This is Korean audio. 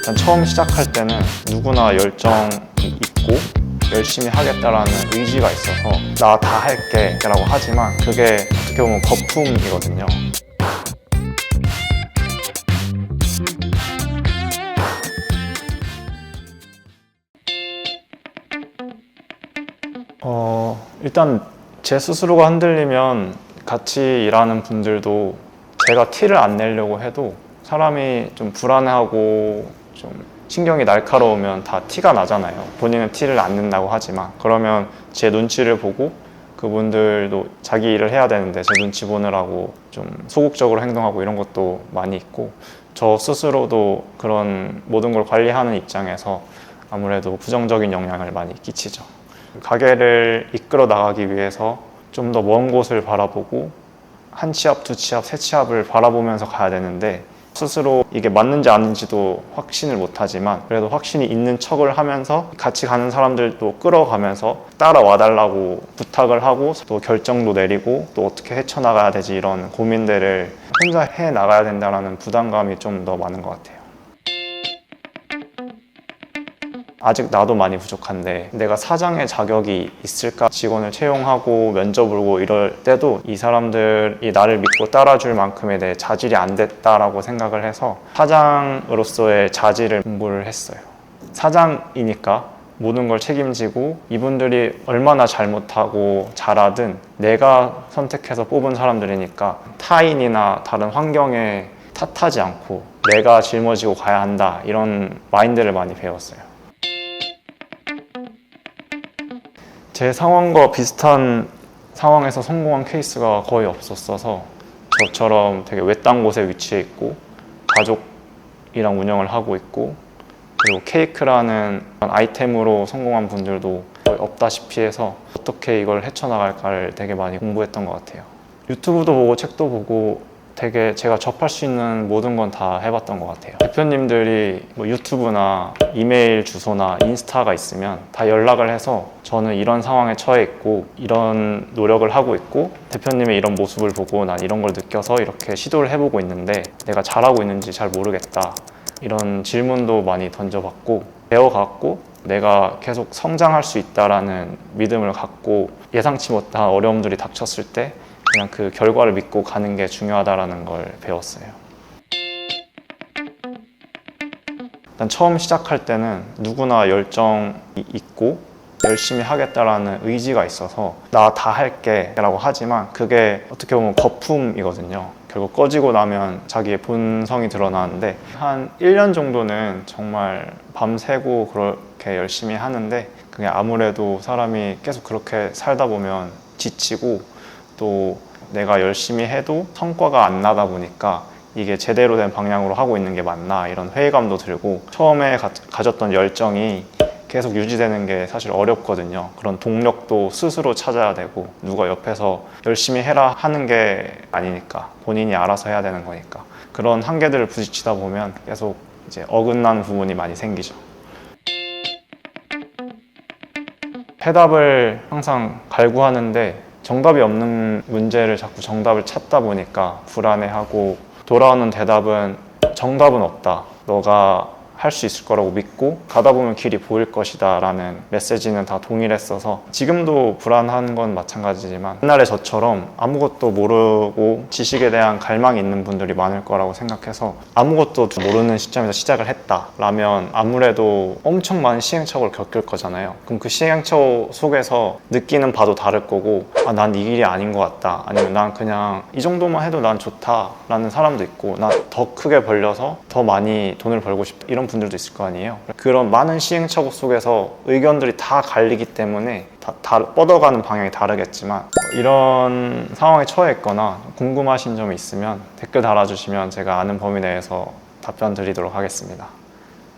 일단 처음 시작할 때는 누구나 열정이 있고 열심히 하겠다라는 의지가 있어서 나 다 할게 라고 하지만 그게 어떻게 보면 거품이거든요. 일단 제 스스로가 흔들리면 같이 일하는 분들도 제가 티를 안 내려고 해도 사람이 좀 불안해하고 좀 신경이 날카로우면 다 티가 나잖아요. 본인은 티를 안 낸다고 하지만 그러면 제 눈치를 보고 그분들도 자기 일을 해야 되는데 제 눈치 보느라고 좀 소극적으로 행동하고 이런 것도 많이 있고 저 스스로도 그런 모든 걸 관리하는 입장에서 아무래도 부정적인 영향을 많이 끼치죠. 가게를 이끌어 나가기 위해서 좀 더 먼 곳을 바라보고 한 치앞, 두 치앞, 세 치앞을 바라보면서 가야 되는데 스스로 이게 맞는지 아닌지도 확신을 못하지만 그래도 확신이 있는 척을 하면서 같이 가는 사람들도 끌어가면서 따라와 달라고 부탁을 하고 또 결정도 내리고 또 어떻게 헤쳐나가야 되지 이런 고민들을 혼자 해나가야 된다는 부담감이 좀 더 많은 것 같아요. 아직 나도 많이 부족한데 내가 사장의 자격이 있을까? 직원을 채용하고 면접 보고 이럴 때도 이 사람들이 나를 믿고 따라줄 만큼의 내 자질이 안 됐다라고 생각을 해서 사장으로서의 자질을 공부를 했어요. 사장이니까 모든 걸 책임지고 이분들이 얼마나 잘못하고 잘하든 내가 선택해서 뽑은 사람들이니까 타인이나 다른 환경에 탓하지 않고 내가 짊어지고 가야 한다 이런 마인드를 많이 배웠어요. 제 상황과 비슷한 상황에서 성공한 케이스가 거의 없었어서 저처럼 되게 외딴 곳에 위치해 있고 가족이랑 운영을 하고 있고 그리고 케이크라는 아이템으로 성공한 분들도 거의 없다시피 해서 어떻게 이걸 헤쳐나갈까를 되게 많이 공부했던 것 같아요. 유튜브도 보고 책도 보고 되게 제가 접할 수 있는 모든 건 다 해봤던 것 같아요. 대표님들이 뭐 유튜브나 이메일 주소나 인스타가 있으면 다 연락을 해서 저는 이런 상황에 처해 있고 이런 노력을 하고 있고 대표님의 이런 모습을 보고 난 이런 걸 느껴서 이렇게 시도를 해보고 있는데 내가 잘하고 있는지 잘 모르겠다 이런 질문도 많이 던져봤고 배워갔고 내가 계속 성장할 수 있다라는 믿음을 갖고 예상치 못한 어려움들이 닥쳤을 때 그냥 그 결과를 믿고 가는 게 중요하다는 걸 배웠어요. 일단 처음 시작할 때는 누구나 열정이 있고 열심히 하겠다라는 의지가 있어서 나 다 할게 라고 하지만 그게 어떻게 보면 거품이거든요. 결국 꺼지고 나면 자기의 본성이 드러나는데 한 1년 정도는 정말 밤새고 그렇게 열심히 하는데 그게 아무래도 사람이 계속 그렇게 살다 보면 지치고 또 내가 열심히 해도 성과가 안 나다 보니까 이게 제대로 된 방향으로 하고 있는 게 맞나 이런 회의감도 들고 처음에 가졌던 열정이 계속 유지되는 게 사실 어렵거든요. 그런 동력도 스스로 찾아야 되고 누가 옆에서 열심히 해라 하는 게 아니니까 본인이 알아서 해야 되는 거니까 그런 한계들을 부딪히다 보면 계속 이제 어긋나는 부분이 많이 생기죠. 해답을 항상 갈구하는데 정답이 없는 문제를 자꾸 정답을 찾다 보니까 불안해하고 돌아오는 대답은 정답은 없다. 너가 할 수 있을 거라고 믿고 가다 보면 길이 보일 것이다 라는 메시지는 다 동일했어서 지금도 불안한 건 마찬가지지만 옛날에 저처럼 아무것도 모르고 지식에 대한 갈망이 있는 분들이 많을 거라고 생각해서 아무것도 모르는 시점에서 시작을 했다 라면 아무래도 엄청 많은 시행착오를 겪을 거잖아요. 그럼 그 시행착오 속에서 느끼는 바도 다를 거고 아, 난 이 길이 아닌 것 같다 아니면 난 그냥 이 정도만 해도 난 좋다 라는 사람도 있고 난 더 크게 벌려서 더 많이 돈을 벌고 싶다 이런 분들도 있을 거 아니에요. 그런 많은 시행착오 속에서 의견들이 다 갈리기 때문에 다 뻗어가는 방향이 다르겠지만 이런 상황에 처해 있거나 궁금하신 점이 있으면 댓글 달아주시면 제가 아는 범위 내에서 답변 드리도록 하겠습니다.